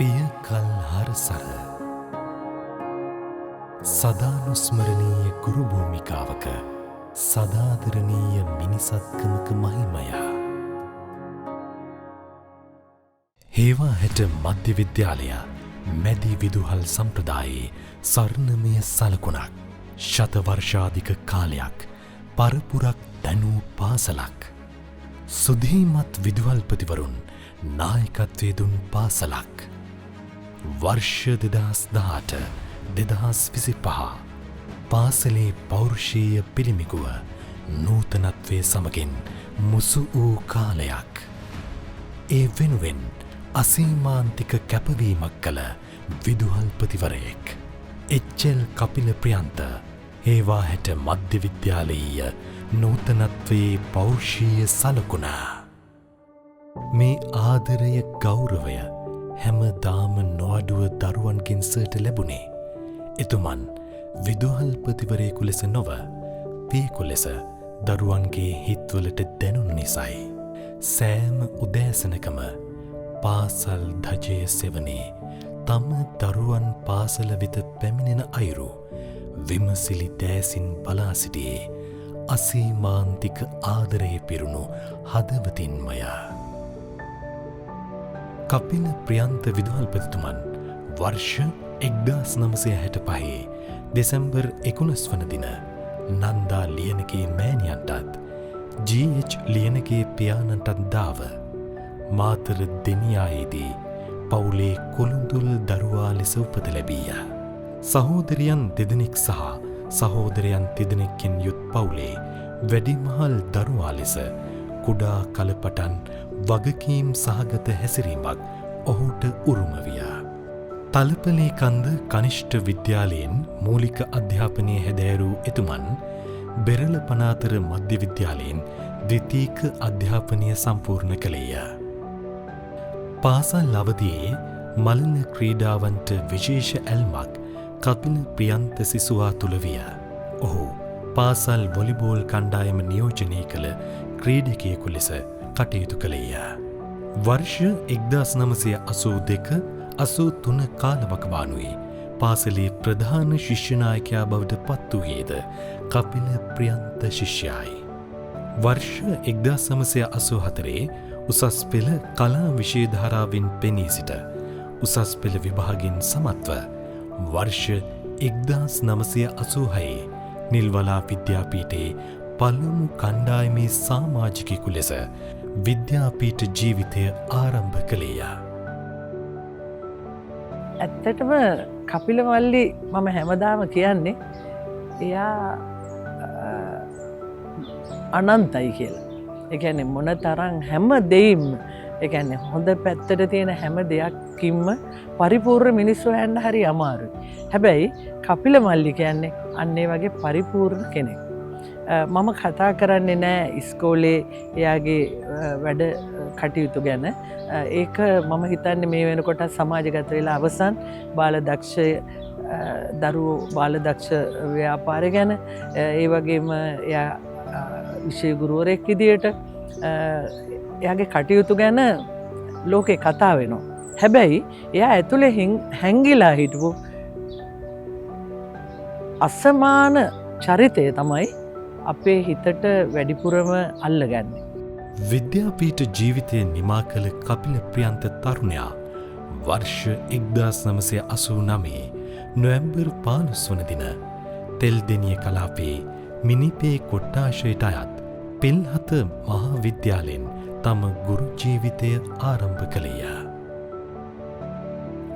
පිය කල් හරසර සදානුස්මරණීය ගුරු භූමිකාවක සදාදරණීය මිනිසත්කමක මහිමය. හේවා හැට මධ්‍ය විද්‍යාලය මැදි විදුහල් සම්ප්‍රදායේ සරණමය සලකුණක්, ශතවර්ෂාධික කාලයක් පරපුරක් දැනූ පාසලක්, සුධීමත් විදුහල්පතිවරුන් නායකත්වය දුන් පාසලක්. වර්ෂ 2018 2025 පාසලේ පෞරුෂීය පිළිමිගුව නූතනත්වය සමගින් මුසු වූ කාලයක්. ඒ වෙනුවෙන් අසීමාන්තික කැපවීමක් කළ විදුහල්පතිවරයෙක් එච්.එල්. කපිල ප්‍රියන්ත හේවා හැට මධ්‍ය විද්‍යාලීය නූතනත්වයේ පෞරුෂීය සලකුණ. මේ ආදරය ගෞරවය හැමදාම නොඅඩුව දරුවන්ගෙන් සට ලැබුණේ එතුමන් විදුහල්පතිවරයෙකු ලෙස නොව පියෙකු ලෙස දරුවන්ගේ හිත්වලට දැනුණු නිසයි. සෑම උදෑසනකම පාසල් ධජය සෙවනේ තම දරුවන් පාසල වෙත පැමිණෙන අයුරු විමසිලි දෑසින් බලා සිටියේ අසීමාන්තික ආදරය පිරුණු හදවතින්මය. කපිල ප්‍රියන්ත විදුහල්පතිතුමන් වර්ෂ 1965 දෙසැම්බර් 11 වන දින නන්දා ලියනගේ මෑණියන්ටත් ජී.එච්. ලියනගේ පියාණන්ටත් දාව මාතර දෙනියායේදී පවුලේ කොළුඳුල් දරුවා ලෙස උපත ලැබීය. සහෝදරියන් දෙදෙනෙක් සහ සහෝදරයන් තිදෙනෙක්ගෙන් යුත් පවුලේ වැඩිමහල් දරුවා ලෙස කුඩා කලපටන් වගකීම් සහගත හැසිරීමක් ඔහුට උරුම විය. තලපලේ කන්ද කනිෂ්ඨ විද්‍යාලයෙන් මූලික අධ්‍යාපනය හැදෑරූ එතුමන් බෙරළ පනාතර මධ්‍ය විද්‍යාලයෙන් ද්විතීක අධ්‍යාපනය සම්පූර්ණ කළේය. පාසල් අවදියේ මලන ක්‍රීඩාවන්ට විශේෂ ඇල්මක් කපිල ප්‍රියන්ත සිසුවා තුළ විය. ඔහු පාසල් වොලිබෝල් කණ්ඩායම නියෝජනය කළ ක්‍රීඩකයෙකු ලෙස කටයුතු කළේය. වර්ෂ 1982-83 කාලවකවානුවේ පාසලේ ප්‍රධාන ශිෂ්‍යනායකයා බවට පත් වූයේද කපිල ප්‍රියන්ත ශිෂ්‍යයි. වර්ෂ 1984 උසස් පෙළ කලා විෂය ධාරාවෙන් පෙනී සිට උසස් පෙළ විභාගෙන් සමත්ව වර්ෂ 1986 නිල්වලා විද්‍යාපීඨයේ පළමු කණ්ඩායමේ සමාජිකයෙකු ලෙස විද්‍යාපීඨ ජීවිතය ආරම්භ කළේය. ඇත්තටම කපිල මල්ලි මම හැමදාම කියන්නේ එයා අනන්තයි කියලා. ඒ කියන්නේ මොන තරම් හැම දෙයින්ම ඒ කියන්නේ හොඳ පැත්තට තියෙන හැම දෙයක්කින්ම පරිපූර්ණ මිනිස්සු හොයන්න හරි අමාරුයි. හැබැයි කපිල මල්ලි කියන්නේ අන්න ඒ වගේ පරිපූර්ණ කෙනෙක්. මම කතා කරන්නේ නෑ ඉස්කෝලේ එයාගේ වැඩ කටයුතු ගැන. ඒක මම හිතන්නේ මේ වෙනකොට සමාජගත වෙලා අවසන් බාලදක්ෂ දරුවෝ බාලදක්ෂ ව්‍යාපාරය ගැන ඒ වගේම එයා විෂය ගුරුවරයෙක් විදියට එයාගේ කටයුතු ගැන ලෝකේ කතා වෙනවා. හැබැයි එයා ඇතුලේ හැංගිලා හිටපු අසමාන චරිතය තමයි අපේ හිතට වැඩිපුරම අල්ලගන්නේ. විද්‍යාපීඨ ජීවිතය නිමා කළ කපිල ප්‍රියන්ත තරුණයා වර්ෂ 1989 නොවැම්බර් 15 වන දින තෙල්දෙනිය කලාපයේ මිනිපේ කොට්ටාශයට අයත් පෙල්හත මහා විද්‍යාලයෙන් තම ගුරු ජීවිතය ආරම්භ කළේය.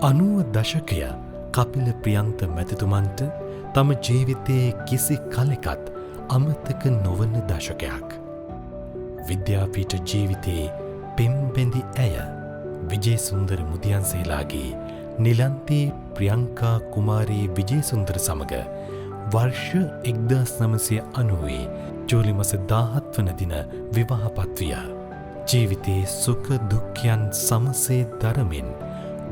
90 දශකය කපිල ප්‍රියන්ත මැතිතුමන්ට තම ජීවිතයේ කිසි කලෙකත් අමතක නොවන දශකයක්. විද්‍යාපීඨ ජීවිතයේ පෙම්බැඳි ඇය විජේසුන්දර මුදියන්සේලාගේ නිලන්තේ ප්‍රියංකා කුමාරී විජේසුන්දර සමග වර්ෂ 1990 ජූලි මස 17 වන දින විවාහපත් විය. ජීවිතයේ සුඛ දුක්ඛයන් සමසේ දරමින්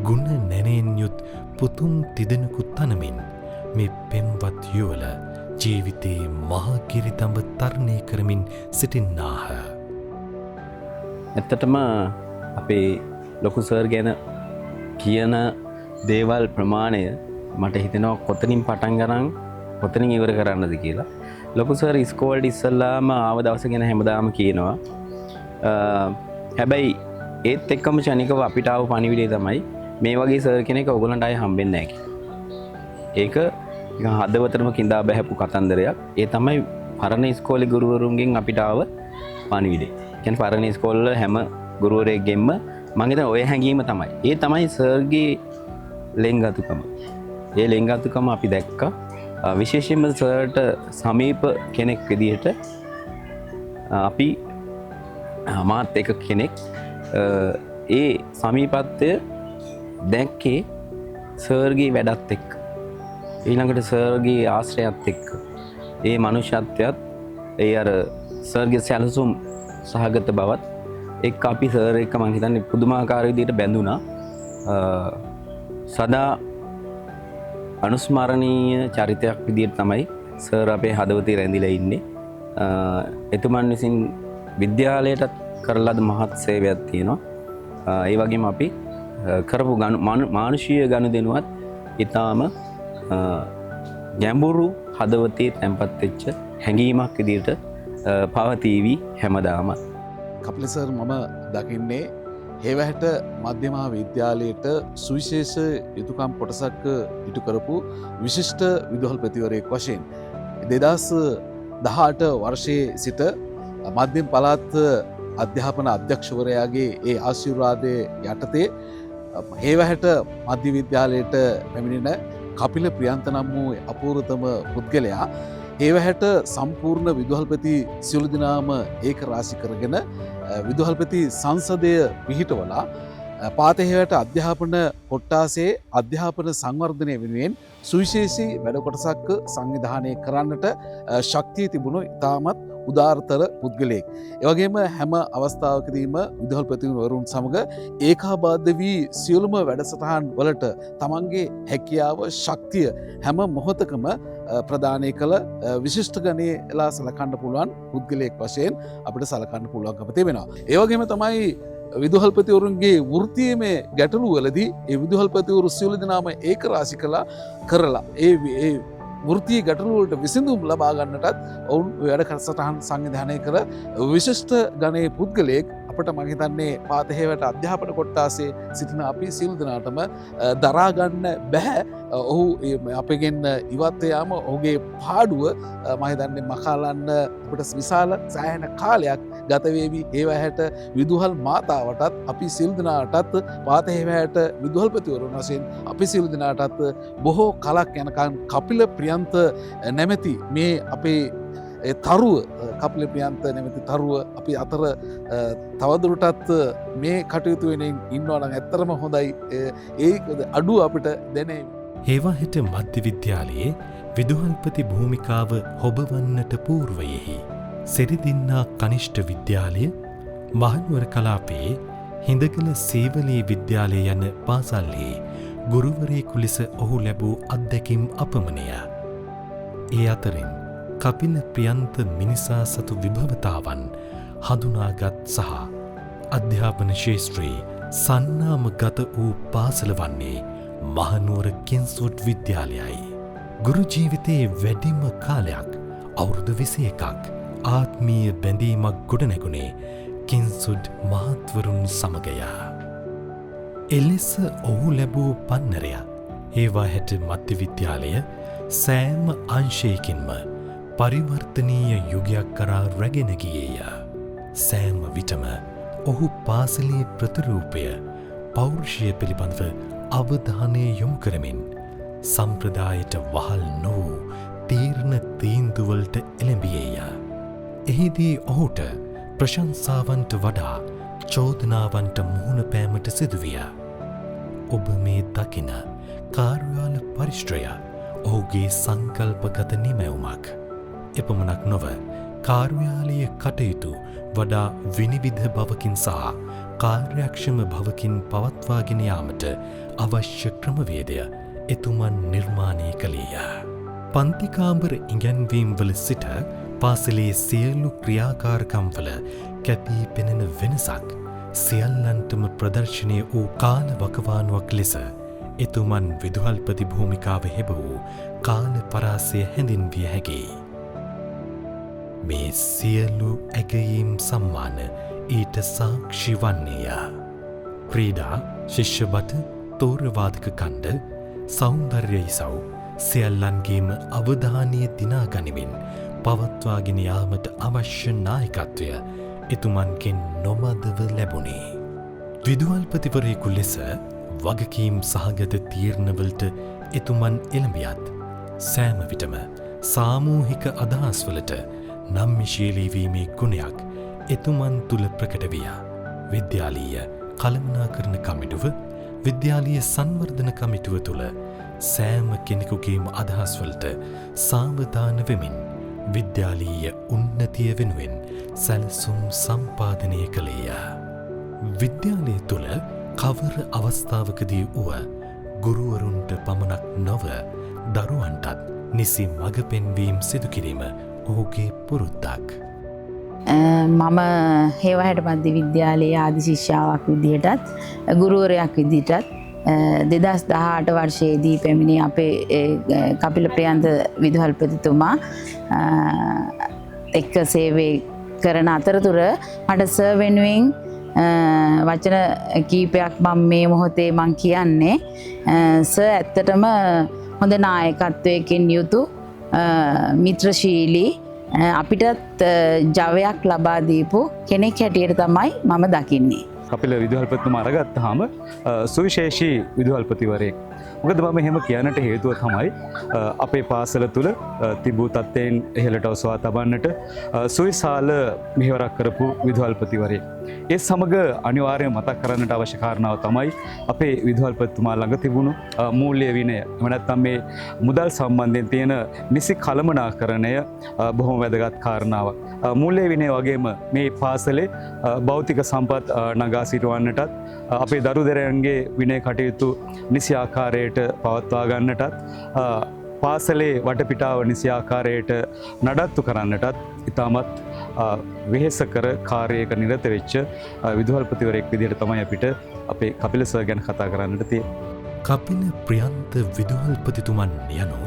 ගුණ නැණෙන් යුත් පුතුන් තිදෙනෙකු තනමින් මේ පෙම්වත් යුවල ජීවිතයේ මහා කිරිතඹ තරණය කරමින් සිටින්නාහ. ඇත්තටම අපේ ලොකු සර් ගැන කියන දේවල් ප්‍රමාණය මට හිතෙනවා කොතනින් පටන් ගන්න කොතනින් ඉවර කරන්නද කියලා. ලොකු සර් ඉස්කෝලේට ඉස්සල්ලාම ආව දවස ගැන හැමදාම කියනවා. හැබැයි ඒත් එක්කම ශනිකව අපිට ආව පණිවිඩය තමයි මේ වගේ සර් කෙනෙක් ඔයගොල්ලන්ට ආයේ හම්බෙන්නේ නැහැ කියලා. ඒක නිකන් හදවතටම කිඳා බහැපු කතන්දරයක්. ඒ තමයි පරණ ඉස්කෝලේ ගුරුවරුන්ගෙන් අපිට ආව පණිවිඩය. කියන්නේ පරණ ඉස්කෝලේ හැම ගුරුවරයෙක්ගෙන්ම මම හිතන ඔය හැඟීම තමයි. ඒ තමයි සර්ගේ ලෙන්ගතුකම. ඒ ලෙන්ගතුකම අපි දැක්කා. විශේෂයෙන්ම සර්ට සමීප කෙනෙක් විදිහට අපි මාත් එක කෙනෙක් ඒ සමීපත්වය දැක්කේ සර්ගේ වැඩත් එක්ක. ඊළඟට සර්ගේ ආශ්‍රයත් එක්ක. ඒ මනුෂ්‍යත්වයත් ඒ අර සර්ගේ සැලසුම් සහගත බවත් එක් අපි සර් එක්ක මං හිතන්නේ පුදුමාකාර විදිහට බැඳුණා. සදා අනුස්මරණීය චරිතයක් විදිහට තමයි සර් අපේ හදවතේ රැඳිලා ඉන්නේ. එතුමන් විසින් විද්‍යාලයටත් කරලාද මහත් සේවයක් තියෙනවා. ඒ වගේම අපි කරපු මානුෂීය ගනුදෙනුවත් ඊටාම ගැඹුරු හදවතේ තැන්පත් වෙච්ච හැඟීමක් විදිහට පවතිවි හැමදාම. කපිල සර් මම දකින්නේ හේවැහැට මධ්‍යමහා විද්‍යාලයට සුවිශේෂ යුතුකම් කොටසක් ඉටු කරපු විශිෂ්ට විදුහල්පතිවරයෙක් වශයෙන් 2018 වර්ෂයේ සිට මධ්‍යම පළාත් අධ්‍යාපන අධ්‍යක්ෂවරයාගේ ඒ ආශිර්වාදය යටතේ හේවැහැට මධ්‍ය විද්‍යාලයට පැමිණෙන කපිල ප්‍රියන්ත නම් වූ අපූර්වතම පුද්ගලයා ඒවැහැට සම්පූර්ණ විදුහල්පති සියලු දෙනාම ඒක රාශි කරගෙන විදුහල්පති සංසදය පිහිටවලා පාතහේවට අධ්‍යාපන කොට්ටාසේ අධ්‍යාපන සංවර්ධනය වෙනුවෙන් සුවිශේෂී වැඩ කොටසක් සංවිධානය කරන්නට ශක්තිය තිබුණු ඉතාමත් උදාරතර පුද්ගලයෙක්. එවැගේම හැම අවස්ථාවකදීම විදුහල්පතිවරුන් සමග ඒකාබද්ධ වී සියලුම වැඩසටහන් වලට තමන්ගේ හැකියාව ශක්තිය හැම මොහොතකම ප්‍රදානය කළ විශිෂ්ට ගණයලා සලකන්න පුළුවන් පුද්ගලයෙක් වශයෙන් අපිට සලකන්න පුළුවන්කම තිබෙනවා. ඒ වගේම තමයි විදුහල්පතිවරුන්ගේ වෘත්තීයමය ගැටලු වලදී ඒ විදුහල්පතිවරු සියලු දෙනාම ඒක රාශි කරලා ඒ වෘත්තීය ගැටලු වලට විසඳුම් ලබා ගන්නටත් ඔවුන් වැඩ සටහන් සංවිධානය කළ විශිෂ්ට ගණයේ පුද්ගලයෙක් අපට මම හිතන්නේ පාතහේවට අධ්‍යාපන කොට්ටාසේ සිටින අපි සියලු දෙනාටම දරා ගන්න බෑ. ඔහු අපගෙන් ඉවත් යාම ඔහුගේ පාඩුව මම හිතන්නේ මකාලන්න අපිට විශාල සෑහෙන කාලයක් ගත වේවි. ඒවැහැට විදුහල් මාතාවටත් අපි සියලු දෙනාටත් පාතහේවට විදුහල්පතිවරුන් වශයෙන් අපි සියලු දෙනාටත් බොහෝ කලක් යනකම් කපිල ප්‍රියන්ත නැමැති මේ අපේ තරුව කපිල ප්‍රියන්ත නැමැති තරුව අපි අතර තවදුරටත් මේ කටයුතු වෙනින් ඉන්නවා නම් ඇත්තරම හොඳයි. ඒ අඩුව අපිට දැනේ. හේවාහෙට මධ්‍ය විද්‍යාලයේ විදුහල්පති භූමිකාව හොබවන්නට පූර්වයෙහි සිරිදින්නා කනිෂ්ඨ විද්‍යාලය මහනුවර කලාපයේ හිඳගල සේවලී විද්‍යාලය යන පාසල්හි ගුරුවරයෙකු ලෙස ඔහු ලැබූ අත්දැකීම් අපමණය. ඒ අතරින් කපිල ප්‍රියන්ත මිනිසා සතු විභවතාවන් හඳුනාගත් සහ අධ්‍යාපන ශේෂත්‍රයේ සන්නාමගත වූ පාසල වන්නේ මහනුවර කින්සුට් විද්‍යාලයයි. ගුරු ජීවිතයේ වැඩිම කාලයක් අවුරුදු 21ක් ආත්මීය බැඳීමක් ගොඩනැගුණේ කින්සුට් මහත්වරුන් සමගය. එලෙස ඔහු ලැබූ පන්නරය හේවාහැට මධ්‍ය විද්‍යාලය සෑම අංශයකින්ම පරිවර්තනීය යුගයක් කරා රැගෙන ගියේය. සෑම විටම ඔහු පාසලේ ප්‍රතිරූපය පෞරුෂය පිළිබඳව අවධානය යොමු කරමින් සම්ප්‍රදායට වහල් නොවූ තීරණ තීන්දුවලට එළඹියේය. එහිදී ඔහුට ප්‍රශංසාවන්ට වඩා චෝදනාවන්ට මුහුණ පෑමට සිදුවිය. ඔබ මේ දකින කාර්යාල පරිශ්‍රය ඔහුගේ සංකල්පගත නිමැවුමක්. එපමණක් නොව කාර්යාලීය කටයුතු වඩා විනිවිධ බවකින් සහ කාර්යක්ෂම බවකින් පවත්වාගෙන යාමට අවශ්‍ය ක්‍රමවේදය එතුමන් නිර්මාණය කළේය. පන්තිකාමර ඉගැන්වීම් වල සිට පාසලේ සියලු ක්‍රියාකාරකම්වල කැපී පෙනෙන වෙනසක් සියල්ලන්ටම ප්‍රදර්ශනය වූ කාල වකවානුවක් ලෙස එතුමන් විදුහල්පති භූමිකාව හෙබ වූ කාල පරාසය හැඳින්විය හැකියි. මේ සියලු ඇගයීම් සම්මාන ඊට සාක්ෂි වන්නේය. ක්‍රීඩා, ශිෂ්‍යබට, තෝරවාදක කණ්ඩ, සෞන්දර්ය ඉසව් සියල්ලන්ගේම අවධානය දිනා ගනිමින් පවත්වාගෙන යාමට අවශ්‍ය නායකත්වය එතුමන්ගෙන් නොමදව ලැබුණේ. විදුහල්පතිවරයෙකු ලෙස වගකීම් සහගත තීරණවලට එතුමන් එළඹියත් සෑම විටම සාමූහික අදහස්වලට නම්මිශීලීවීමේ ගුණයක් එතුමන් තුළ ප්‍රකට විය. විද්‍යාලීය කළමනාකරණ කමිටුව, විද්‍යාලීය සංවර්ධන කමිටුව තුළ සෑම කෙනෙකුගේම අදහස්වලට සාවධාන වෙමින් විද්‍යාලීය උන්නතිය වෙනුවෙන් සැලසුම් සම්පාදනය කළේය. විද්‍යාලය තුළ කවර අවස්ථාවකදී වුව ගුරුවරුන්ට පමණක් නොව දරුවන්ටත් නිසි මඟ පෙන්වීම් සිදු කිරීම ඔහුගේ පුරුද්දක්. මම හේවහැට මධ්‍ය විද්‍යාලයේ ආදි ශිෂ්‍යාවක් විදිහටත් ගුරුවරයක් විදිහටත් 2018 වර්ෂයේදී පැමිණි අපේ කපිල ප්‍රියන්ත විදුහල්පතිතුමා එක්ක සේවය කරන අතරතුර මට සර් වෙනුවෙන් වචන කීපයක් මම මේ මොහොතේ මං කියන්නේ. සර් ඇත්තටම හොඳ නායකත්වයකින් යුතු මිත්‍රශීලී අපිටත් ජවයක් ලබා දීපු කෙනෙක් හැටියට තමයි මම දකින්නේ. කපිල විදුහල්පතිතුමා අරගත්තාම සුවිශේෂී විදුහල්පතිවරයෙක්. මොකද මම එහෙම කියන්නට හේතුව තමයි අපේ පාසල තුල තිබූ තත්ත්වයන් ඉහළට ඔසවා තබන්නට සුවිශාල මෙහෙවරක් කරපු විදුහල්පතිවරයෙක්. ඒ සමග අනිවාර්යයෙන් මතක් කරන්නට අවශ්‍ය කාරණාව තමයි අපේ විදුහල්පතිතුමා ළඟ තිබුණු මූල්‍ය විනය. එහෙම නැත්නම් මේ මුදල් සම්බන්ධයෙන් තියෙන නිසි කළමනාකරණය බොහොම වැදගත් කාරණාවක්. මූල්‍ය විනය වගේම මේ පාසලේ භෞතික සම්පත් නගා සිටවන්නටත් අපේ දරුදරයන්ගේ විනය කටයුතු නිසි ආකාරයට පවත්වා ගන්නටත් පාසලේ වටපිටාව නිසි ආකාරයට නඩත්තු කරන්නටත් ඉතාමත් වෙහෙසකර කාර්යයක නිරත වෙච්ච විදුහල්පතිවරයෙක් විදිහට තමයි අපිට අපේ කපිල සර් ගැන කතා කරන්නට තියෙන්නේ. කපිල ප්‍රියන්ත විදුහල්පතිතුමන් යනු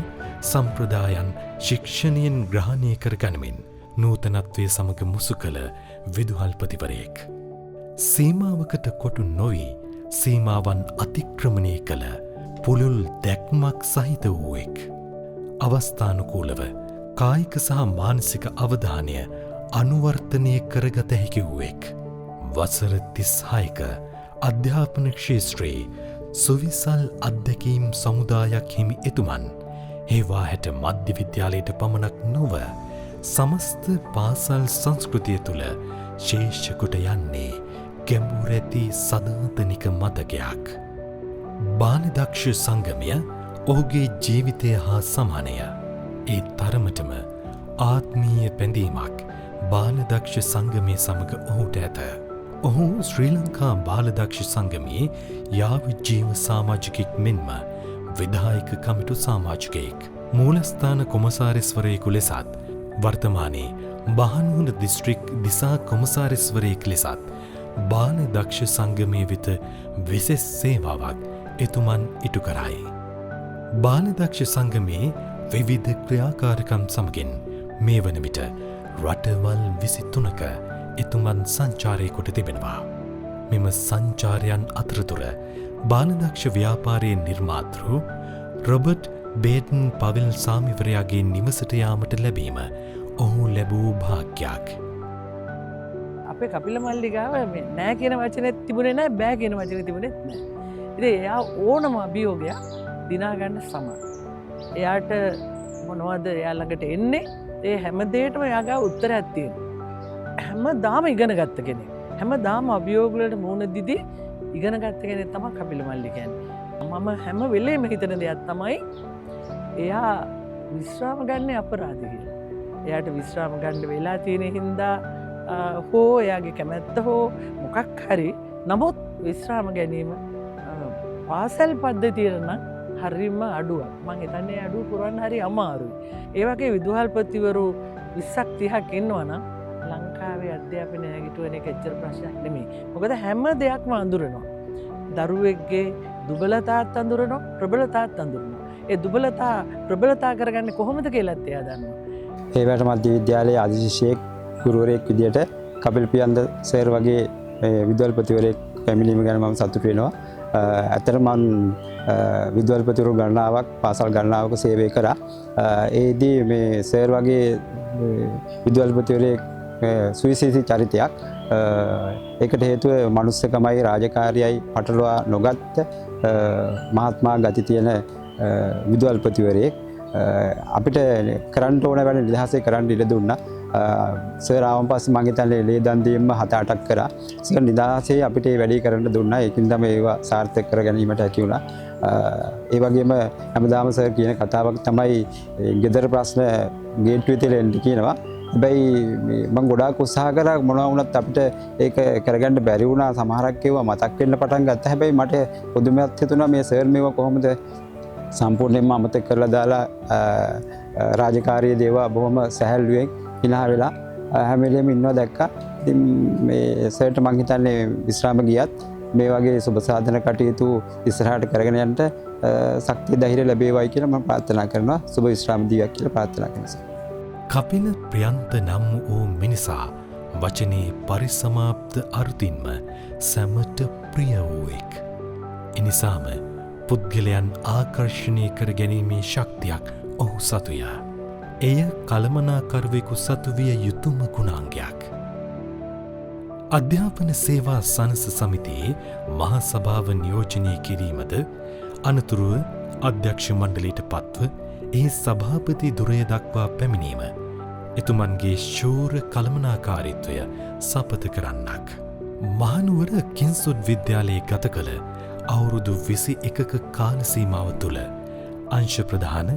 සම්ප්‍රදායන් ශික්ෂණයෙන් ග්‍රහණය කර ගනිමින් නූතනත්වය සමග මුසු කළ විදුහල්පතිවරයෙක්. සීමාවකට කොටු නොවී සීමාවන් අතික්‍රමණය කළ පුළුල් දැක්මක් සහිත වූවෙක්. අවස්ථානුකූලව කායික සහ මානසික අවධානය අනුවර්තනය කරගත හැකි වූවෙක්. වසර 36ක අධ්‍යාපන ක්ෂේත්‍රයේ සුවිසල් අත්දැකීම් සමුදායක් හිමි එතුමන් ඒවා හැට මධ්‍ය විද්‍යාලයට පමණක් නොව සමස්ත පාසල් සංස්කෘතිය තුළ ශේෂ්ඨකොට යන්නේ ගැඹුරැති සදාතනික මතකයක්. බාලදක්ෂ සංගමය ඔහුගේ ජීවිතය හා සමානය. ඒ තරමටම ආත්මීය පැඳීමක් බාලදක්ෂ සංගමය සමඟ ඔහුට ඇත. ඔහු ශ්‍රී ලංකා බාලදක්ෂ සංගමයේ යාවිජ්ජීව සාමාජිකෙක් මෙන්ම විදායක කමිටු සාමාජිකයෙක්. මූලස්ථාන කොමසාරිස්වරයෙකු ලෙසත් වර්තමානයේ බහනුවන දිස්ත්‍රික් දිසා කොමසාරිස්වරයෙක් ලෙසත් බාලදක්ෂ සංගමය වෙත විශෙස් සේවාවක් එතුමන් ඉටු කරයි. බාලදක්ෂ සංගමයේ විවිධ ක්‍රියාකාරකම් සමගින් මේ වන විට රටවල් 23ක එතුමන් සංචාරය කොට තිබෙනවා. මෙම සංචාරයන් අතරතුර බාලදක්ෂ ව්‍යාපාරයේ නිර්මාතෘ රොබර්ට් බේඩන් පවිල් සාමිවරයාගේ නිවසට යාමට ලැබීම ඔහු ලැබූ භාග්‍යයක්. අපේ කපිල මල්ලිගාව නෑ කියන වචනෙත් තිබුණේ නෑ, බෑ කියන වචනේ තිබුණෙත් නෑ. ඉතින් එයා ඕනම අභියෝගයක් දිනාගන්න සමත්. එයාට මොනවද එයා ළඟට එන්නේ, ඒ හැම දෙයකටම එයාගේ උත්තරයක් තියෙනවා. හැමදාම ඉගෙන ගත්ත කෙනෙක්. හැමදාම අභියෝග වලට මුහුණ දීදී ඉගෙන ගත්ත කෙනෙක් තමයි කපිල මල්ලි කියන්නේ. මම හැම වෙලේම හිතන දෙයක් තමයි එයා විශ්‍රාම ගන්න අපරාධ කියලා. එයාට විශ්‍රාම ගන්න වෙලා තියෙන හින්දා හෝ එයාගේ කැමැත්ත හෝ මොකක් හරි, නමුත් විශ්‍රාම ගැනීම පාසල් පද්ධතියට නම් හරිම අඩුවක්. මං හිතන්නේ අඩුව පුරවන්න හරි අමාරුයි. ඒ වගේ විදුහල්පතිවරු 20ක් 30ක් ඉන්නවා නම් ලංකාවේ විද්‍යාවේ අධ්‍යාපනය නැගිටුවන එක එච්චර ප්‍රශ්නයක් නෙමෙයි. මොකද හැම දෙයක්ම අඳුරනවා. දරුවෙක්ගේ දුබලතාත් අඳුරනවා, ප්‍රබලතාත් අඳුරනවා. ඒ දුබලතා ප්‍රබලතා කරගන්නේ කොහොමද කියලාත් එයා දන්නවා. ඒවට මධ්‍ය විද්‍යාලයේ අධිශිෂ්‍යයෙක් ගුරුවරයෙක් විදියට කපිල් පියන්ද සර් වගේ විදුහල්පතිවරයෙක් පැමිණීම ගැන මම සතුටු වෙනවා. ඇත්තට මම විදුහල්පතිවරු ගණනාවක් පාසල් ගණනාවක සේවය කරා. ඒදී මේ සර් වගේ විදුහල්පතිවරයෙක් සුවිශේෂී චරිතයක්. ඒකට හේතුව මනුස්සකමයි රාජකාරියයි පටලවා නොගත්ත මහත්මා ගති තියෙන විදුහල්පතිවරයෙක්. අපිට කරන්න ඕන වැඩ නිදහසේ කරන්න ඉඩ දුන්නා. සර් ආවන් පස්සේ මම හිතන්නේ ලේ දන් දීම 7-8ක් කරා. සර් නිදහසේ අපිට මේ වැඩේ කරන්න දුන්නා. ඒකින් තමයි ඒවා සාර්ථක කර ගැනීමට හැකි වුණා. ඒ වගේම හැමදාම සර් කියන කතාවක් තමයි ගෙදර ප්‍රශ්න ගේට්ටුවේ තියලා එන්න කියනවා. හැබැයි මම ගොඩාක් උත්සාහ කරා මොනවා වුණත් අපිට ඒක කරගන්න බැරි වුණා. සමහරක් ඒවා මතක් වෙන්න පටන් ගත්තා. හැබැයි මට පුදුමයක් හිතුණා මේ සර් මේවා කොහොමද සම්පූර්ණයෙන්ම අමතක කරලා දාලා රාජකාරී දේවා බොහොම සැහැල්ලුවෙන් හිනා වෙලා හැම වෙලෙම ඉන්නවා දැක්කා. ඉතින් මේ සර්ට මං හිතන්නේ විශ්‍රාම ගියත් මේ වගේ සුබ සාධන කටයුතු ඉස්සරහට කරගෙන යන්න ශක්තිය ධෛර්යය ලැබේවයි කියලා මම ප්‍රාර්ථනා කරනවා. සුබ විශ්‍රාම දීවක් කියලා ප්‍රාර්ථනා කරනවා. කපිල ප්‍රියන්ත නම් වූ මිනිසා වචනේ පරිසමාප්ත අරුතින්ම සැමට ප්‍රිය වූවෙක්. එනිසාම පුද්ගලයන් ආකර්ෂණය කර ගැනීමේ ශක්තියක් ඔහු සතුය. එය කළමනාකරුවෙකු සතු විය යුතුම ගුණාංගයක්. අධ්‍යාපන සේවා සනස සමිතියේ මහා සභාව නියෝජනය කිරීමද අනතුරුව අධ්‍යක්ෂ මණ්ඩලයට පත්ව ඒ සභාපති දුරය දක්වා පැමිණීම එතුමන්ගේ ශූර කළමනාකාරීත්වය සපත කරන්නක්. මහනුවර කින්සුඩ් විද්‍යාලයේ ගත කළ අවුරුදු 21ක කාල සීමාව තුළ අංශ ප්‍රධාන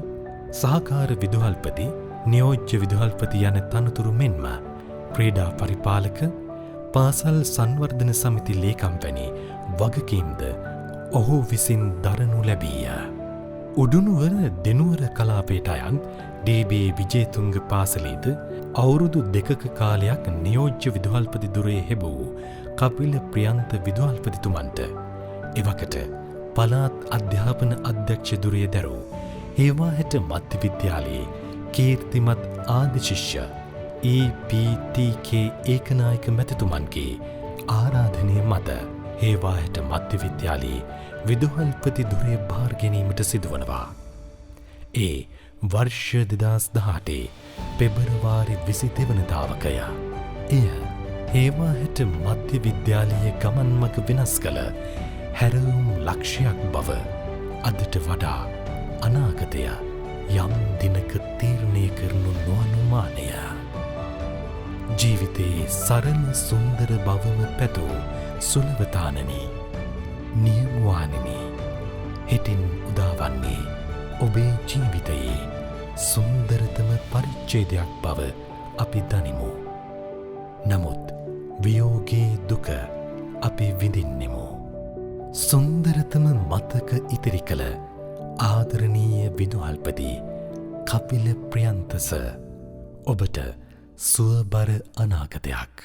සහකාර විදුහල්පති නියෝජ්‍ය විදුහල්පති යන තනතුරු මෙන්ම ක්‍රීඩා පරිපාලක පාසල් සංවර්ධන සමිති ලේකම් වැනි වගකීම්ද ඔහු විසින් දරනු ලැබීය. උඩුනුවර දෙනුවර කලාපයට අයන් ඩී.බී. විජේතුංග පාසලේද අවුරුදු 2ක කාලයක් නියෝජ්‍ය විදුහල්පති දුරේ හෙබූ කපිල ප්‍රියන්ත විදුහල්පතිතුමන්ට එවකට පළාත් අධ්‍යාපන අධ්‍යක්ෂ දුරය දැරූ හේවාහැට මධ්‍ය විද්‍යාලයේ කීර්තිමත් ආදිශිෂ්‍ය EPTK ඒකනායක මැතිතුමන්ගේ ආරාධනය මත හේවාහැට මධ්‍ය විද්‍යාලයේ විදුහල්පති දුරේ භාර ගැනීමට සිදුවනවා. ඒ වර්ෂ 2018 පෙබරවාරි 22 වනදාවකය. එය හේවාහැට මධ්‍ය විද්‍යාලයේ ගමන් මඟ වෙනස් කළ හැරවුම් ලක්ෂයක් බව අදට වඩා අනාගතය යම් දිනක තීරණය කරනු නොඅනුමානය. ජීවිතයේ සරල සුන්දර බවම පැතූ සුලවතානනි නියමුවානනි හෙටින් උදාවන්නේ ඔබේ ජීවිතයේ සුන්දරතම පරිච්ඡේදයක් බව අපි දනිමු. නමුත් වියෝගයේ දුක අපි විඳින්නෙමු. සුන්දරතම මතක ඉතිරි කළ ආදරණීය විදුහල්පති කපිල ප්‍රියන්ත සර් ඔබට සුවබර අනාගතයක්.